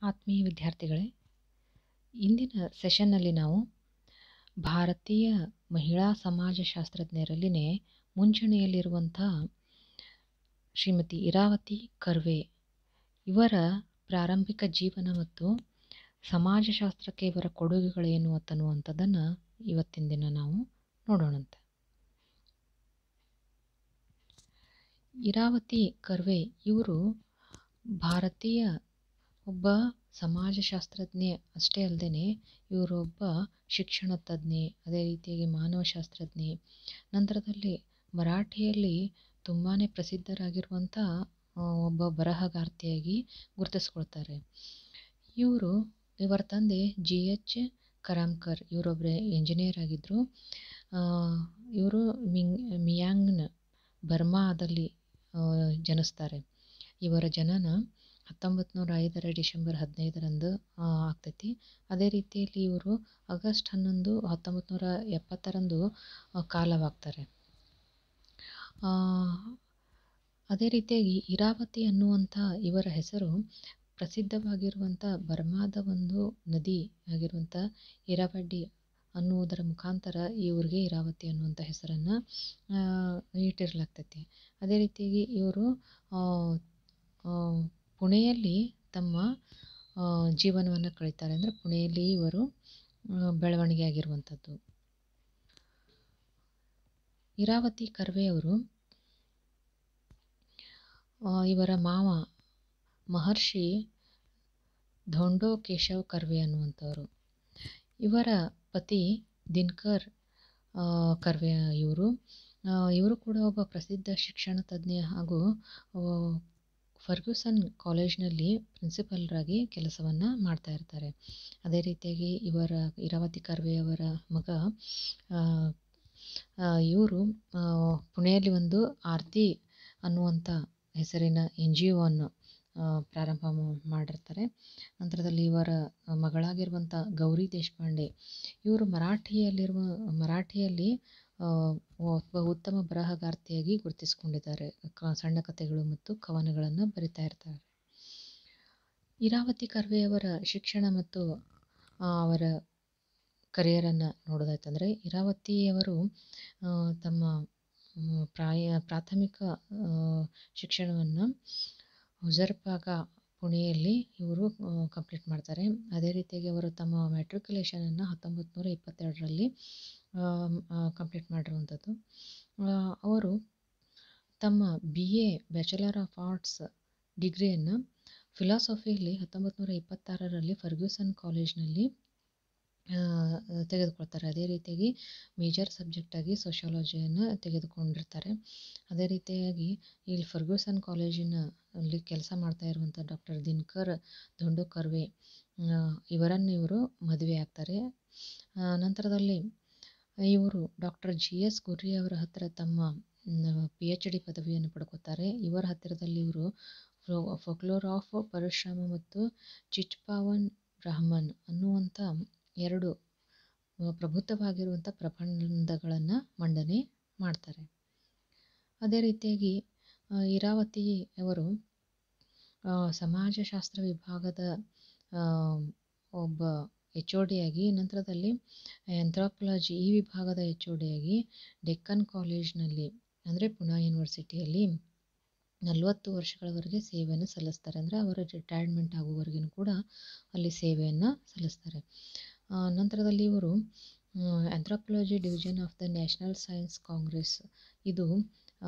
ಆತ್ಮೀಯ ವಿದ್ಯಾರ್ಥಿಗಳೇ, ಇಂದಿನ ಸೆಷನ್ನಲ್ಲಿ ನಾವು ಭಾರತೀಯ ಮಹಿಳಾ ಸಮಾಜಶಾಸ್ತ್ರಜ್ಞರಲ್ಲಿನೇ ಮುಂಚೂಣಿಯಲ್ಲಿರುವಂಥ ಶ್ರೀಮತಿ ಇರಾವತಿ ಕರ್ವೆ ಇವರ ಪ್ರಾರಂಭಿಕ ಜೀವನ ಮತ್ತು ಸಮಾಜಶಾಸ್ತ್ರಕ್ಕೆ ಇವರ ಕೊಡುಗೆಗಳೇನು ಅಂತನ್ನುವಂಥದ್ದನ್ನು ಇವತ್ತಿನ ದಿನ ನಾವು ನೋಡೋಣಂತೆ. ಇರಾವತಿ ಕರ್ವೆ ಇವರು ಭಾರತೀಯ ಒಬ್ಬ ಸಮಾಜಶಾಸ್ತ್ರಜ್ಞೆ ಅಷ್ಟೇ ಅಲ್ಲದೆ ಇವರೊಬ್ಬ ಶಿಕ್ಷಣ ತಜ್ಞೆ, ಅದೇ ರೀತಿಯಾಗಿ ಮಾನವಶಾಸ್ತ್ರಜ್ಞೆ. ನಂತರದಲ್ಲಿ ಮರಾಠಿಯಲ್ಲಿ ತುಂಬಾ ಪ್ರಸಿದ್ಧರಾಗಿರುವಂಥ ಒಬ್ಬ ಬರಹಗಾರ್ತಿಯಾಗಿ ಗುರುತಿಸ್ಕೊಳ್ತಾರೆ. ಇವರ ತಂದೆ GH ಕರಾಮ್ಕರ್, ಇವರೊಬ್ಬರೇ ಇಂಜಿನಿಯರ್ ಆಗಿದ್ದರು. ಇವರು ಮಿಯಾಂಗ್ನ ಬರ್ಮಾದಲ್ಲಿ ಜನಿಸ್ತಾರೆ. ಇವರ ಜನನ 1905 ಡಿಸೆಂಬರ್ 15 ಆಗ್ತೈತಿ. ಅದೇ ರೀತಿಯಲ್ಲಿ ಇವರು ಆಗಸ್ಟ್ 11, 1970 ಕಾಲವಾಗ್ತಾರೆ. ಅದೇ ರೀತಿಯಾಗಿ ಇರಾವತಿ ಅನ್ನುವಂಥ ಇವರ ಹೆಸರು ಪ್ರಸಿದ್ಧವಾಗಿರುವಂಥ ಬರ್ಮಾದ ಒಂದು ನದಿ ಆಗಿರುವಂಥ ಇರಾವಡ್ಡಿ ಅನ್ನುವುದರ ಮುಖಾಂತರ ಇವರಿಗೆ ಇರಾವತಿ ಅನ್ನುವಂಥ ಹೆಸರನ್ನು ಇಟ್ಟಿರಲಾಗ್ತೈತಿ. ಅದೇ ರೀತಿಯಾಗಿ ಇವರು ಪುಣೆಯಲ್ಲಿ ತಮ್ಮ ಜೀವನವನ್ನು ಕಳೀತಾರೆ. ಅಂದರೆ ಪುಣೆಯಲ್ಲಿ ಇವರು ಬೆಳವಣಿಗೆ ಆಗಿರುವಂಥದ್ದು. ಇರಾವತಿ ಕರ್ವೆಯವರು ಇವರ ಮಾವ ಮಹರ್ಷಿ ಧೋಂಡೋ ಕೇಶವ್ ಕರ್ವೆ ಅನ್ನುವಂಥವರು. ಇವರ ಪತಿ ದಿನಕರ್ ಕರ್ವೆ ಇವರು ಕೂಡ ಒಬ್ಬ ಪ್ರಸಿದ್ಧ ಶಿಕ್ಷಣ ತಜ್ಞ ಹಾಗೂ ಫರ್ಗ್ಯೂಸನ್ ಕಾಲೇಜ್ನಲ್ಲಿ ಪ್ರಿನ್ಸಿಪಲ್ರಾಗಿ ಕೆಲಸವನ್ನು ಮಾಡ್ತಾ ಇರ್ತಾರೆ. ಅದೇ ರೀತಿಯಾಗಿ ಇರಾವತಿ ಕರ್ವೆಯವರ ಮಗ ಇವರು ಪುಣೆಯಲ್ಲಿ ಒಂದು ಆರ್ತಿ ಅನ್ನುವಂಥ ಹೆಸರಿನ NGO ಅನ್ನು ಪ್ರಾರಂಭ ಮಾಡಿರ್ತಾರೆ. ನಂತರದಲ್ಲಿ ಇವರ ಮಗಳಾಗಿರುವಂಥ ಗೌರಿ ದೇಶಪಾಂಡೆ ಇವರು ಮರಾಠಿಯಲ್ಲಿ ಒಬ್ಬ ಉತ್ತಮ ಬರಹಗಾರ್ತಿಯಾಗಿ ಗುರುತಿಸಿಕೊಂಡಿದ್ದಾರೆ. ಸಣ್ಣ ಕಥೆಗಳು ಮತ್ತು ಕವನಗಳನ್ನು ಬರಿತಾ ಇರ್ತಾರೆ. ಇರಾವತಿ ಕರ್ವೆಯವರ ಶಿಕ್ಷಣ ಮತ್ತು ಅವರ ಕರಿಯರನ್ನು ನೋಡೋದಾಯ್ತಂದರೆ, ಇರಾವತಿಯವರು ತಮ್ಮ ಪ್ರಾಥಮಿಕ ಶಿಕ್ಷಣವನ್ನು ಹುಜರ್ಪಾಗ ಪುಣೆಯಲ್ಲಿ ಇವರು ಕಂಪ್ಲೀಟ್ ಮಾಡ್ತಾರೆ. ಅದೇ ರೀತಿಯಾಗಿ ಅವರು ತಮ್ಮ ಮ್ಯಾಟ್ರಿಕ್ಯುಲೇಷನನ್ನು 1922 ಕಂಪ್ಲೀಟ್ ಮಾಡಿರುವಂಥದ್ದು. ಅವರು ತಮ್ಮ BA ಬ್ಯಾಚುಲರ್ ಆಫ್ ಆರ್ಟ್ಸ್ ಡಿಗ್ರಿಯನ್ನು ಫಿಲಾಸಫಿಯಲ್ಲಿ 1926 ಫರ್ಗ್ಯೂಸನ್ ಕಾಲೇಜ್ನಲ್ಲಿ ತೆಗೆದುಕೊಳ್ತಾರೆ. ಅದೇ ರೀತಿಯಾಗಿ ಮೇಜರ್ ಸಬ್ಜೆಕ್ಟಾಗಿ ಸೋಷಿಯಾಲಜಿಯನ್ನು ತೆಗೆದುಕೊಂಡಿರ್ತಾರೆ. ಅದೇ ರೀತಿಯಾಗಿ ಇಲ್ಲಿ ಫರ್ಗ್ಯೂಸನ್ ಕಾಲೇಜಿನಲ್ಲಿ ಕೆಲಸ ಮಾಡ್ತಾ ಇರುವಂಥ ಡಾಕ್ಟರ್ ದಿನಕರ್ ಧೋಂಡೋ ಕರ್ವೆ ಇವರು ಮದುವೆ ಆಗ್ತಾರೆ. ನಂತರದಲ್ಲಿ ಇವರು ಡಾಕ್ಟರ್ GS ಗುರ್ರಿ ಅವರ ಹತ್ತಿರ ತಮ್ಮ PhD ಪದವಿಯನ್ನು ಪಡ್ಕೋತಾರೆ. ಇವರ ಹತ್ತಿರದಲ್ಲಿ ಇವರು ಫೋಕ್ಲೋರ್ ಆಫ್ ಪರಶುರಾಮ ಮತ್ತು ಚಿಚ್ಪಾವನ್ ಬ್ರಾಹ್ಮಣ್ ಅನ್ನುವಂಥ 2 ಪ್ರಬುದ್ಧವಾಗಿರುವಂಥ ಪ್ರಬಂಧಗಳನ್ನು ಮಂಡನೆ ಮಾಡ್ತಾರೆ. ಅದೇ ರೀತಿಯಾಗಿ ಇರಾವತಿ ಅವರು ಸಮಾಜಶಾಸ್ತ್ರ ವಿಭಾಗದ ಒಬ್ಬ HOD ಆಗಿ, ನಂತರದಲ್ಲಿ ಆಂಥ್ರೋಪಾಲಜಿ ಈ ವಿಭಾಗದ HOD ಆಗಿ ಡೆಕ್ಕನ್ ಕಾಲೇಜ್ನಲ್ಲಿ ಅಂದರೆ ಪುಣಾ ಯೂನಿವರ್ಸಿಟಿಯಲ್ಲಿ 40 ವರ್ಷಗಳವರೆಗೆ ಸೇವೆಯನ್ನು ಸಲ್ಲಿಸ್ತಾರೆ. ಅಂದರೆ ಅವರ ರಿಟೈರ್ಮೆಂಟ್ ಆಗುವವರೆಗೂ ಕೂಡ ಅಲ್ಲಿ ಸೇವೆಯನ್ನು ಸಲ್ಲಿಸ್ತಾರೆ. ನಂತರದಲ್ಲಿ ಇವರು anthropology division of the national science Congress ಇದು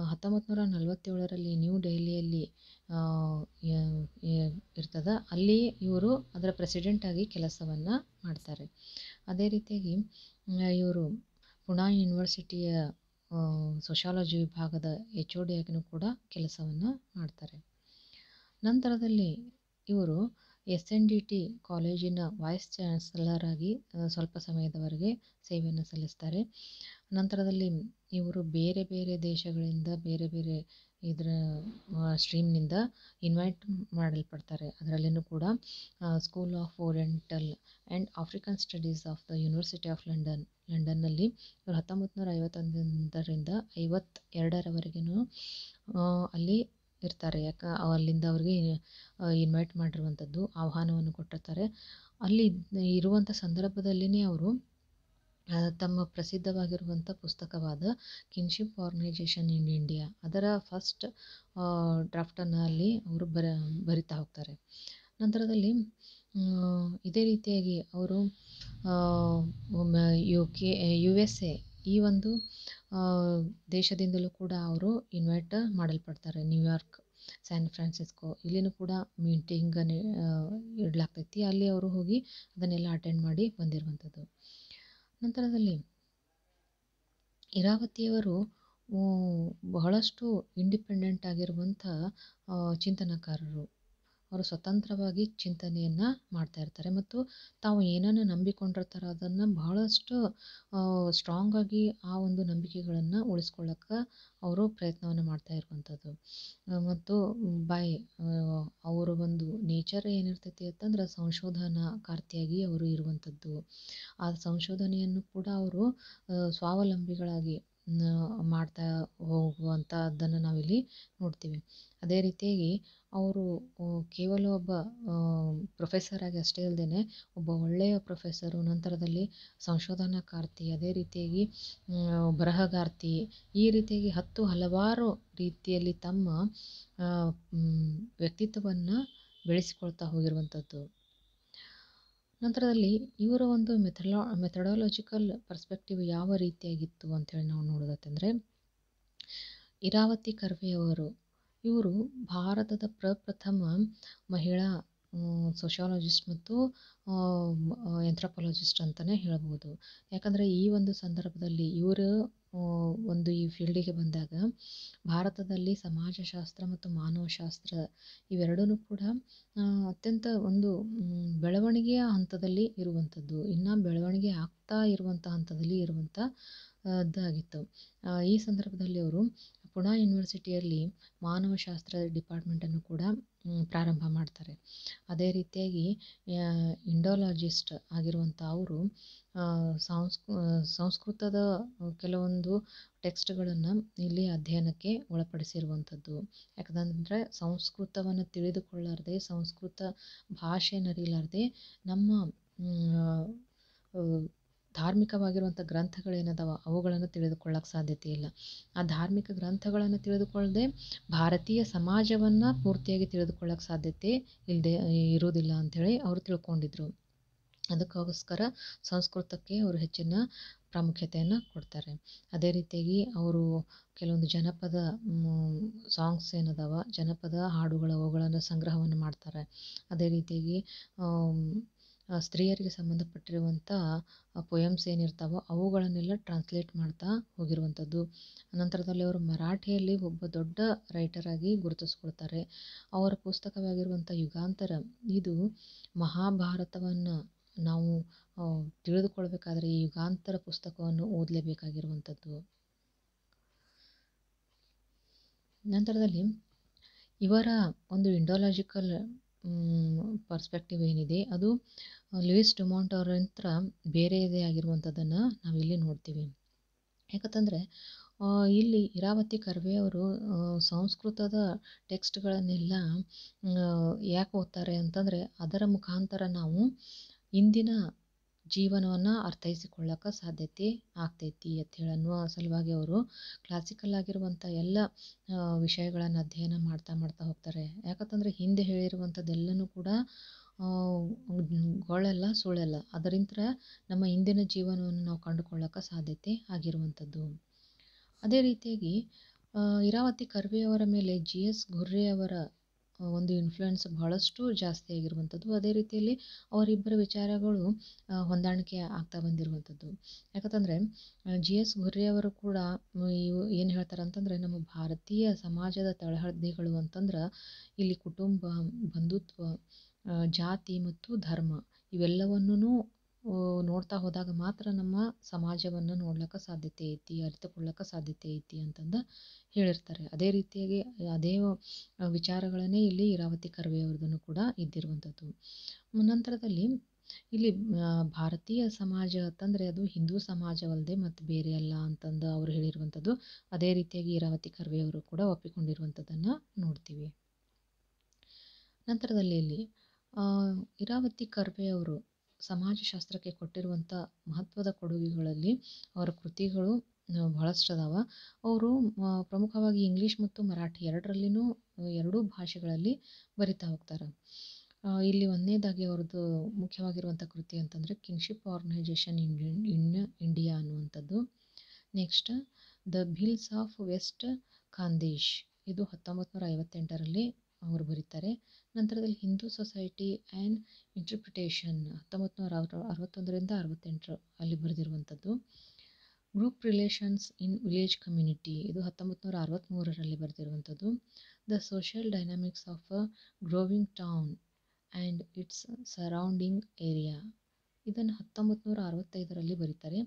1947 ನ್ಯೂ ಡೆಲ್ಲಿಯಲ್ಲಿ ಇರ್ತದೆ. ಅಲ್ಲಿ ಇವರು ಅದರ ಪ್ರೆಸಿಡೆಂಟ್ ಆಗಿ ಕೆಲಸವನ್ನು ಮಾಡ್ತಾರೆ. ಅದೇ ರೀತಿಯಾಗಿ ಇವರು ಪುಣಾ ಯೂನಿವರ್ಸಿಟಿಯ ಸೋಷಿಯಾಲಜಿ ವಿಭಾಗದ HOD ಆಗಿಯೂ ಕೂಡ ಕೆಲಸವನ್ನು ಮಾಡ್ತಾರೆ. ನಂತರದಲ್ಲಿ ಇವರು SNDT ಕಾಲೇಜಿನ ವೈಸ್ ಚಾನ್ಸಲರ್ ಆಗಿ ಸ್ವಲ್ಪ ಸಮಯದವರೆಗೆ ಸೇವೆಯನ್ನು ಸಲ್ಲಿಸ್ತಾರೆ. ನಂತರದಲ್ಲಿ ಇವರು ಬೇರೆ ಬೇರೆ ದೇಶಗಳಿಂದ ಬೇರೆ ಬೇರೆ ಇದರ ಸ್ಟ್ರೀಮ್ನಿಂದ ಇನ್ವೈಟ್ ಮಾಡಲ್ಪಡ್ತಾರೆ. ಅದರಲ್ಲಿಯೂ ಕೂಡ school of oriental and African studies of the university of ಲಂಡನ್ನಲ್ಲಿ ಇವರು 1951 ರಿಂದ 52 ಅಲ್ಲಿ ಇರ್ತಾರೆ. ಅಲ್ಲಿಂದ ಅವ್ರಿಗೆ ಇನ್ವೈಟ್ ಮಾಡಿರುವಂಥದ್ದು, ಆಹ್ವಾನವನ್ನು ಕೊಟ್ಟಿರ್ತಾರೆ. ಅಲ್ಲಿ ಇರುವಂಥ ಸಂದರ್ಭದಲ್ಲಿನೇ ಅವರು ತಮ್ಮ ಪ್ರಸಿದ್ಧವಾಗಿರುವಂಥ ಪುಸ್ತಕವಾದ ಕಿನ್ಶಿಪ್ ಆರ್ಗನೈಜೇಷನ್ ಇನ್ ಇಂಡಿಯಾ ಅದರ ಫಸ್ಟ್ ಡ್ರಾಫ್ಟನ್ನು ಅಲ್ಲಿ ಅವರು ಬರಿತಾ ಹೋಗ್ತಾರೆ. ನಂತರದಲ್ಲಿ ಇದೇ ರೀತಿಯಾಗಿ ಅವರು USA ಈ ಒಂದು ದೇಶದಿಂದಲೂ ಕೂಡ ಅವರು ಇನ್ವೈಟ್ ಮಾಡಲ್ಪಡ್ತಾರೆ. ನ್ಯೂಯಾರ್ಕ್, ಸ್ಯಾನ್ ಫ್ರಾನ್ಸಿಸ್ಕೋ ಇಲ್ಲಿನೂ ಕೂಡ ಮೀಟಿಂಗನ್ನು ಇಡಲಾಗ್ತೈತಿ. ಅಲ್ಲಿ ಅವರು ಹೋಗಿ ಅದನ್ನೆಲ್ಲ ಅಟೆಂಡ್ ಮಾಡಿ ಬಂದಿರುವಂಥದ್ದು. ನಂತರದಲ್ಲಿ ಇರಾವತಿಯವರು ಬಹಳಷ್ಟು ಇಂಡಿಪೆಂಡೆಂಟ್ ಆಗಿರುವಂಥ ಚಿಂತನಕಾರರು. ಅವರು ಸ್ವತಂತ್ರವಾಗಿ ಚಿಂತನೆಯನ್ನು ಮಾಡ್ತಾ ಇರ್ತಾರೆ ಮತ್ತು ತಾವು ಏನನ್ನು ನಂಬಿಕೊಂಡಿರ್ತಾರೋ ಅದನ್ನು ಬಹಳಷ್ಟು ಸ್ಟ್ರಾಂಗಾಗಿ ಆ ಒಂದು ನಂಬಿಕೆಗಳನ್ನು ಉಳಿಸ್ಕೊಳ್ಳೋಕ್ಕೆ ಅವರು ಪ್ರಯತ್ನವನ್ನು ಮಾಡ್ತಾ ಇರುವಂಥದ್ದು. ಮತ್ತು ಅವರ ಒಂದು ನೇಚರ್ ಏನಿರ್ತೈತಿ ಅಂತಂದ್ರೆ ಸಂಶೋಧನಾಕಾರ್ತಿಯಾಗಿ ಅವರು ಇರುವಂಥದ್ದು. ಆ ಸಂಶೋಧನೆಯನ್ನು ಕೂಡ ಅವರು ಸ್ವಾವಲಂಬಿಗಳಾಗಿ ಮಾಡ್ತಾ ಹೋಗುವಂಥದ್ದನ್ನು ನಾವಿಲ್ಲಿ ನೋಡ್ತೀವಿ. ಅದೇ ರೀತಿಯಾಗಿ ಅವರು ಕೇವಲ ಒಬ್ಬ ಪ್ರೊಫೆಸರ್ ಆಗಿ ಅಷ್ಟೇ ಅಲ್ಲದೆ ಒಬ್ಬ ಒಳ್ಳೆಯ ಪ್ರೊಫೆಸರು, ನಂತರದಲ್ಲಿ ಸಂಶೋಧನಾಕಾರ್ತಿ, ಅದೇ ರೀತಿಯಾಗಿ ಬರಹಗಾರ್ತಿ, ಈ ರೀತಿಯಾಗಿ ಹಲವಾರು ರೀತಿಯಲ್ಲಿ ತಮ್ಮ ವ್ಯಕ್ತಿತ್ವವನ್ನು ಬೆಳೆಸಿಕೊಳ್ತಾ ಹೋಗಿರುವಂಥದ್ದು. ನಂತರದಲ್ಲಿ ಇವರ ಒಂದು ಮೆಥಡಾಲಜಿಕಲ್ ಪರ್ಸ್ಪೆಕ್ಟಿವ್ ಯಾವ ರೀತಿಯಾಗಿತ್ತು ಅಂಥೇಳಿ ನಾವು ನೋಡೋದಂದರೆ, ಇರಾವತಿ ಕರ್ವೆಯವರು ಇವರು ಭಾರತದ ಪ್ರಪ್ರಥಮ ಮಹಿಳಾ ಸೋಷಿಯಾಲಜಿಸ್ಟ್ ಮತ್ತು ಆಂಥ್ರೋಪಾಲಜಿಸ್ಟ್ ಅಂತಲೇ ಹೇಳ್ಬೋದು. ಯಾಕಂದರೆ ಈ ಒಂದು ಸಂದರ್ಭದಲ್ಲಿ ಇವರು ಒಂದು ಈ ಫೀಲ್ಡಿಗೆ ಬಂದಾಗ ಭಾರತದಲ್ಲಿ ಸಮಾಜಶಾಸ್ತ್ರ ಮತ್ತು ಮಾನವಶಾಸ್ತ್ರ ಇವೆರಡೂ ಕೂಡ ಅತ್ಯಂತ ಒಂದು ಬೆಳವಣಿಗೆಯ ಹಂತದಲ್ಲಿ ಇರುವಂಥದ್ದು, ಇನ್ನು ಬೆಳವಣಿಗೆ ಆಗ್ತಾ ಇರುವಂಥ ಹಂತದಲ್ಲಿ ಇರುವಂಥದ್ದಾಗಿತ್ತು. ಈ ಸಂದರ್ಭದಲ್ಲಿ ಅವರು ಪುಣಾ ಯೂನಿವರ್ಸಿಟಿಯಲ್ಲಿ ಮಾನವಶಾಸ್ತ್ರ ಡಿಪಾರ್ಟ್ಮೆಂಟನ್ನು ಕೂಡ ಪ್ರಾರಂಭ ಮಾಡ್ತಾರೆ. ಅದೇ ರೀತಿಯಾಗಿ ಇಂಡಾಲಜಿಸ್ಟ್ ಆಗಿರುವಂಥ ಅವರು ಸಂಸ್ಕೃತದ ಕೆಲವೊಂದು ಟೆಕ್ಸ್ಟ್ಗಳನ್ನು ಇಲ್ಲಿ ಅಧ್ಯಯನಕ್ಕೆ ಒಳಪಡಿಸಿರುವಂಥದ್ದು. ಯಾಕಂದರೆ ಸಂಸ್ಕೃತವನ್ನು ತಿಳಿದುಕೊಳ್ಳಾರ್ದೆ, ಸಂಸ್ಕೃತ ಭಾಷೆಯನ್ನು ಅರಿಲಾರ್ದೆ ನಮ್ಮ ಧಾರ್ಮಿಕವಾಗಿರುವಂಥ ಗ್ರಂಥಗಳೇನದಾವ ಅವುಗಳನ್ನು ತಿಳಿದುಕೊಳ್ಳೋಕೆ ಸಾಧ್ಯತೆ ಇಲ್ಲ. ಆ ಧಾರ್ಮಿಕ ಗ್ರಂಥಗಳನ್ನು ತಿಳಿದುಕೊಳ್ಳದೆ ಭಾರತೀಯ ಸಮಾಜವನ್ನು ಪೂರ್ತಿಯಾಗಿ ತಿಳಿದುಕೊಳ್ಳೋಕೆ ಸಾಧ್ಯತೆ ಇರುವುದಿಲ್ಲ ಅಂಥೇಳಿ ಅವರು ತಿಳ್ಕೊಂಡಿದ್ರು. ಅದಕ್ಕೋಸ್ಕರ ಸಂಸ್ಕೃತಕ್ಕೆ ಅವರು ಹೆಚ್ಚಿನ ಪ್ರಾಮುಖ್ಯತೆಯನ್ನು ಕೊಡ್ತಾರೆ. ಅದೇ ರೀತಿಯಾಗಿ ಅವರು ಕೆಲವೊಂದು ಜನಪದ ಸಾಂಗ್ಸ್ ಏನದಾವ, ಜನಪದ ಹಾಡುಗಳು ಅವುಗಳನ್ನು ಸಂಗ್ರಹವನ್ನು ಮಾಡ್ತಾರೆ. ಅದೇ ರೀತಿಯಾಗಿ ಸ್ತ್ರೀಯರಿಗೆ ಸಂಬಂಧಪಟ್ಟಿರುವಂಥ ಪೊಯಮ್ಸ್ ಏನಿರ್ತಾವೋ ಅವುಗಳನ್ನೆಲ್ಲ ಟ್ರಾನ್ಸ್ಲೇಟ್ ಮಾಡ್ತಾ ಹೋಗಿರುವಂಥದ್ದು. ನಂತರದಲ್ಲಿ ಅವರು ಮರಾಠಿಯಲ್ಲಿ ಒಬ್ಬ ದೊಡ್ಡ ರೈಟರ್ ಆಗಿ ಗುರುತಿಸ್ಕೊಳ್ತಾರೆ. ಅವರ ಪುಸ್ತಕವಾಗಿರುವಂಥ ಯುಗಾಂತರ ಇದು ಮಹಾಭಾರತವನ್ನು ನಾವು ತಿಳಿದುಕೊಳ್ಬೇಕಾದ್ರೆ ಈ ಯುಗಾಂತರ ಪುಸ್ತಕವನ್ನು ಓದಲೇಬೇಕಾಗಿರುವಂಥದ್ದು. ನಂತರದಲ್ಲಿ ಇವರ ಒಂದು ಇಂಡಾಲಜಿಕಲ್ ಪರ್ಸ್ಪೆಕ್ಟಿವ್ ಏನಿದೆ ಅದು ಲೂಯಿಸ್ ಡುಮಾಂಟ್ ಅವರಂತ್ರ ಬೇರೆಯದೇ ಆಗಿರುವಂಥದ್ದನ್ನು ನಾವಿಲ್ಲಿ ನೋಡ್ತೀವಿ. ಯಾಕಂತಂದರೆ ಇಲ್ಲಿ ಇರಾವತಿ ಕರ್ವೆಯವರು ಸಂಸ್ಕೃತದ ಟೆಕ್ಸ್ಟ್ಗಳನ್ನೆಲ್ಲ ಯಾಕೆ ಓದ್ತಾರೆ ಅಂತಂದರೆ ಅದರ ಮುಖಾಂತರ ನಾವು ಇಂದಿನ ಜೀವನವನ್ನು ಅರ್ಥೈಸಿಕೊಳ್ಳೋಕೆ ಸಾಧ್ಯತೆ ಆಗ್ತೈತಿ ಅಂತ ಹೇಳಿ ಅನ್ನುವ ಸಲುವಾಗಿ ಅವರು ಕ್ಲಾಸಿಕಲ್ ಆಗಿರುವಂಥ ಎಲ್ಲ ವಿಷಯಗಳನ್ನು ಅಧ್ಯಯನ ಮಾಡ್ತಾ ಹೋಗ್ತಾರೆ. ಯಾಕಂತಂದರೆ ಹಿಂದೆ ಹೇಳಿರುವಂಥದ್ದೆಲ್ಲನೂ ಕೂಡ ಗೊಳ್ಳಲ್ಲ ಸುಳ್ಳಲ್ಲ, ಅದರಿಂದ ನಮ್ಮ ಇಂದಿನ ಜೀವನವನ್ನು ನಾವು ಕಂಡುಕೊಳ್ಳೋಕೆ ಸಾಧ್ಯತೆ ಆಗಿರುವಂಥದ್ದು. ಅದೇ ರೀತಿಯಾಗಿ ಇರಾವತಿ ಕರ್ವೆಯವರ ಮೇಲೆ GS ಘುರ್ರೆಯವರ ಒಂದು ಇನ್ಫ್ಲುಯೆನ್ಸ್ ಬಹಳಷ್ಟು ಜಾಸ್ತಿ ಆಗಿರುವಂಥದ್ದು. ಅದೇ ರೀತಿಯಲ್ಲಿ ಅವರಿಬ್ಬರ ವಿಚಾರಗಳು ಹೊಂದಾಣಿಕೆ ಆಗ್ತಾ ಬಂದಿರುವಂಥದ್ದು. ಯಾಕಂತಂದರೆ GS ಘುರ್ರೆಯವರು ಕೂಡ ಏನು ಹೇಳ್ತಾರೆ ಅಂತಂದರೆ, ನಮ್ಮ ಭಾರತೀಯ ಸಮಾಜದ ತಳಹದಿಗಳು ಅಂತಂದ್ರೆ ಇಲ್ಲಿ ಕುಟುಂಬ, ಬಂಧುತ್ವ, ಜಾತಿ ಮತ್ತು ಧರ್ಮ ಇವೆಲ್ಲವನ್ನೂ ನೋಡ್ತಾ ಹೋದಾಗ ಮಾತ್ರ ನಮ್ಮ ಸಮಾಜವನ್ನು ನೋಡ್ಲಿಕ್ಕೆ ಸಾಧ್ಯತೆ ಐತಿ, ಅರಿತುಕೊಳ್ಳೋಕೆ ಸಾಧ್ಯತೆ ಐತಿ ಅಂತಂದು ಹೇಳಿರ್ತಾರೆ. ಅದೇ ರೀತಿಯಾಗಿ ಅದೇ ವಿಚಾರಗಳನ್ನೇ ಇಲ್ಲಿ ಇರಾವತಿ ಕರ್ವೆಯವ್ರದ್ದು ಕೂಡ ಇದ್ದಿರುವಂಥದ್ದು. ನಂತರದಲ್ಲಿ ಇಲ್ಲಿ ಭಾರತೀಯ ಸಮಾಜ ಅಂತಂದರೆ ಅದು ಹಿಂದೂ ಸಮಾಜವಲ್ಲದೆ ಮತ್ತು ಬೇರೆ ಅಲ್ಲ ಅಂತಂದು ಅವರು ಹೇಳಿರುವಂಥದ್ದು. ಅದೇ ರೀತಿಯಾಗಿ ಇರಾವತಿ ಕರ್ವೆ ಅವರು ಕೂಡ ಒಪ್ಪಿಕೊಂಡಿರುವಂಥದ್ದನ್ನು ನೋಡ್ತೀವಿ. ನಂತರದಲ್ಲಿ ಇಲ್ಲಿ ಇರಾವತಿ ಕರ್ವೆ ಅವರು ಸಮಾಜಶಾಸ್ತ್ರಕ್ಕೆ ಕೊಟ್ಟಿರುವಂಥ ಮಹತ್ವದ ಕೊಡುಗೆಗಳಲ್ಲಿ ಅವರ ಕೃತಿಗಳು ಬಹಳಷ್ಟದಾವ. ಅವರು ಪ್ರಮುಖವಾಗಿ ಇಂಗ್ಲೀಷ್ ಮತ್ತು ಮರಾಠಿ ಎರಡೂ ಭಾಷೆಗಳಲ್ಲಿ ಬರಿತಾ ಹೋಗ್ತಾರೆ. ಇಲ್ಲಿ ಒಂದನೇದಾಗಿ ಅವ್ರದ್ದು ಮುಖ್ಯವಾಗಿರುವಂಥ ಕೃತಿ ಅಂತಂದರೆ ಕಿನ್ಶಿಪ್ ಆರ್ಗನೈಜೇಷನ್ ಇನ್ ಇಂಡಿಯಾ ಅನ್ನುವಂಥದ್ದು. Next the Bhils of west Khandesh, ಇದು 1958ರಲ್ಲಿ ಅವರು ಬರೀತಾರೆ. ನಂತರದಲ್ಲಿ ಹಿಂದೂ ಸೊಸೈಟಿ ಆ್ಯಂಡ್ ಇಂಟರ್ಪ್ರಿಟೇಷನ್ 1961ರಿಂದ 68 ಅಲ್ಲಿ ಬರೆದಿರುವಂಥದ್ದು. Group relations in village community, ಇದು 1963ರಲ್ಲಿ ಬರೆದಿರುವಂಥದ್ದು. The social dynamics of a growing town and its surrounding area, ಇದನ್ನು 1965ರಲ್ಲಿ ಬರೀತಾರೆ.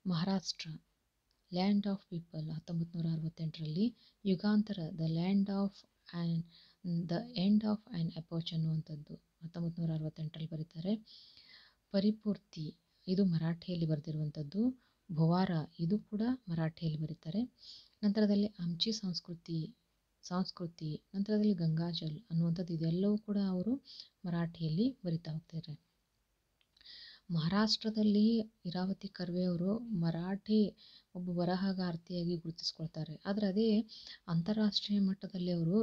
ಮಹಾರಾಷ್ಟ್ರ ಲ್ಯಾಂಡ್ ಆಫ್ ಪೀಪಲ್ 1968ರಲ್ಲಿ. Yugantara the land of and the end of an epoch ಅನ್ನುವಂಥದ್ದು 1968ರಲ್ಲಿ ಬರೀತಾರೆ. ಪರಿಪೂರ್ತಿ, ಇದು ಮರಾಠಿಯಲ್ಲಿ ಬರೆದಿರುವಂಥದ್ದು. ಭುವಾರ, ಇದು ಕೂಡ ಮರಾಠಿಯಲ್ಲಿ ಬರೀತಾರೆ. ನಂತರದಲ್ಲಿ ಆಮ್ಚಿ ಸಂಸ್ಕೃತಿ, ನಂತರದಲ್ಲಿ ಗಂಗಾಜಲ್ ಅನ್ನುವಂಥದ್ದು, ಇದೆಲ್ಲವೂ ಕೂಡ ಅವರು ಮರಾಠಿಯಲ್ಲಿ ಬರಿತಾ ಹೋಗ್ತಾರೆ. ಮಹಾರಾಷ್ಟ್ರದಲ್ಲಿ ಇರಾವತಿ ಕರ್ವೆ ಅವರು ಮರಾಠಿ ಒಬ್ಬ ಬರಹಗಾರ್ತಿಯಾಗಿ ಗುರುತಿಸ್ಕೊಳ್ತಾರೆ. ಆದರೆ ಅದೇ ಅಂತಾರಾಷ್ಟ್ರೀಯ ಮಟ್ಟದಲ್ಲಿ ಅವರು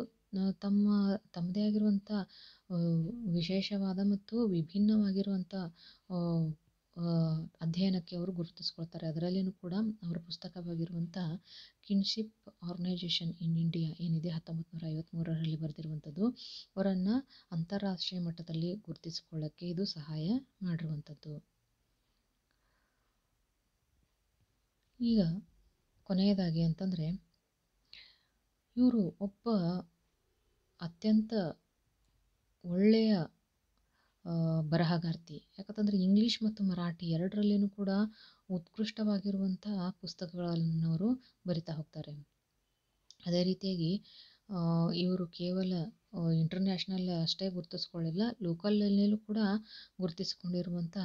ತಮ್ಮದೇ ಆಗಿರುವಂಥ ವಿಶೇಷವಾದ ಮತ್ತು ವಿಭಿನ್ನವಾಗಿರುವಂಥ ಅಧ್ಯಯನಕ್ಕೆ ಅವರು ಗುರುತಿಸ್ಕೊಳ್ತಾರೆ. ಅದರಲ್ಲಿಯೂ ಕೂಡ ಅವರ ಪುಸ್ತಕವಾಗಿರುವಂಥ ಕಿನ್ಶಿಪ್ ಆರ್ಗನೈಜೇಷನ್ ಇನ್ ಇಂಡಿಯಾ ಏನಿದೆ 1953ರಲ್ಲಿ ಬರೆದಿರುವಂಥದ್ದು, ಅವರನ್ನು ಅಂತಾರಾಷ್ಟ್ರೀಯ ಮಟ್ಟದಲ್ಲಿ ಗುರುತಿಸಿಕೊಳ್ಳೋಕ್ಕೆ ಇದು ಸಹಾಯ ಮಾಡಿರುವಂಥದ್ದು. ಈಗ ಕೊನೆಯದಾಗಿ ಅಂತಂದರೆ ಇವರು ಒಬ್ಬ ಅತ್ಯಂತ ಒಳ್ಳೆಯ ಬರಹಗಾರ್ತಿ. ಯಾಕಂತಂದರೆ ಇಂಗ್ಲೀಷ್ ಮತ್ತು ಮರಾಠಿ ಎರಡರಲ್ಲಿಯೂ ಕೂಡ ಉತ್ಕೃಷ್ಟವಾಗಿರುವಂತಹ ಪುಸ್ತಕಗಳನ್ನು ಅವರು ಬರಿತಾ ಹೋಗ್ತಾರೆ. ಅದೇ ರೀತಿಯಾಗಿ ಇವರು ಕೇವಲ ಇಂಟರ್ನ್ಯಾಷನಲ್ ಅಷ್ಟೇ ಗುರುತಿಸ್ಕೊಳ್ಳಿಲ್ಲ, ಲೋಕಲಲ್ಲೂ ಕೂಡ ಗುರುತಿಸಿಕೊಂಡಿರುವಂಥ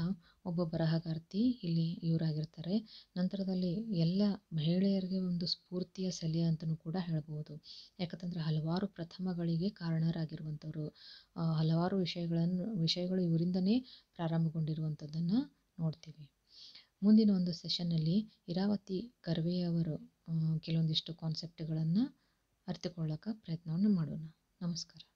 ಒಬ್ಬ ಬರಹಗಾರ್ತಿ ಇಲ್ಲಿ ಇವರಾಗಿರ್ತಾರೆ. ನಂತರದಲ್ಲಿ ಎಲ್ಲ ಮಹಿಳೆಯರಿಗೆ ಒಂದು ಸ್ಫೂರ್ತಿಯ ಸೆಲೆ ಅಂತಲೂ ಕೂಡ ಹೇಳ್ಬೋದು. ಯಾಕಂತಂದರೆ ಹಲವಾರು ಪ್ರಥಮಗಳಿಗೆ ಕಾರಣರಾಗಿರುವಂಥವ್ರು, ಹಲವಾರು ವಿಷಯಗಳು ಇವರಿಂದನೇ ಪ್ರಾರಂಭಗೊಂಡಿರುವಂಥದ್ದನ್ನು ನೋಡ್ತೀವಿ. ಮುಂದಿನ ಒಂದು ಸೆಷನ್ನಲ್ಲಿ ಇರಾವತಿ ಕರ್ವೆಯವರು ಕೆಲವೊಂದಿಷ್ಟು ಕಾನ್ಸೆಪ್ಟ್ಗಳನ್ನು ಅರಿತುಕೊಳ್ಳೋಕೆ ಪ್ರಯತ್ನವನ್ನು ಮಾಡೋಣ. ನಮಸ್ಕಾರ.